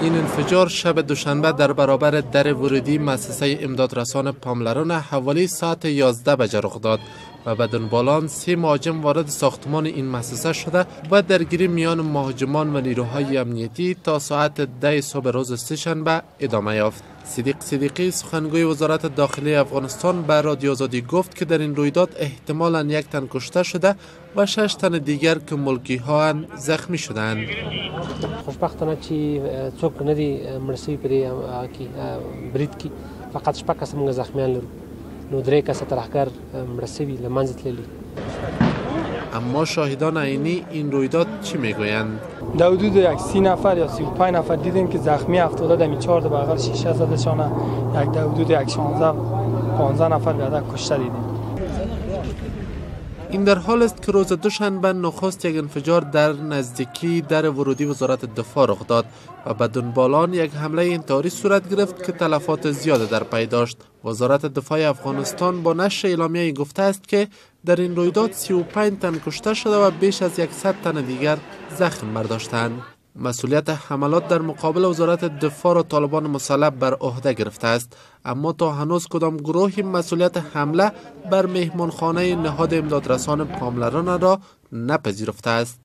این انفجار شب دوشنبه در برابر در ورودی مؤسسه امدادرسان پاملران حوالی ساعت 11 بجه رخ داد و به دنبالان 3 مهاجم وارد ساختمان این مؤسسه شده و درگیری میان مهاجمان و نیروهای امنیتی تا ساعت 10 صبح روز سه‌شنبه ادامه یافت. صدیق صدیقی سخنگوی وزارت داخلی افغانستان به رادیو آزادی گفت که در این رویداد احتمالاً 1 تن کشته شده و 6 تن دیگر که ملکی ها زخمی شدند. خوشبختانه چې څوک نه دي مړ شوي په دې برید کې، فقط 6 کسه موږ زخمیان لرو، نو 3 کسه ترهګر مړه شوي له منځه تللي. اما شاهدان عینی این رویداد چی میگویند؟ در حدود یک 30 نفر یا 35 نفر دیدیم که زخمی افتاده، دمی 4 تا بغل شیشه زده شانه، یک در حدود یک 16 15 نفر بعد کشته دیدیم. این در حال است که روز دوشنبه نخست یک انفجار در نزدیکی در ورودی وزارت دفاع رخ داد و به دنبالان یک حمله انتحاری صورت گرفت که تلفات زیاد در پی داشت. وزارت دفاع افغانستان با نشر اعلامیه گفته است که در این رویداد 35 تن کشته شده و بیش از 100 تن دیگر زخم برداشتند. مسئولیت حملات در مقابل وزارت دفاع را طالبان مسلح بر عهده گرفته است، اما تا هنوز کدام گروهی مسئولیت حمله بر مهمانخانه نهاد امدادرسان پاملران را نپذیرفته است.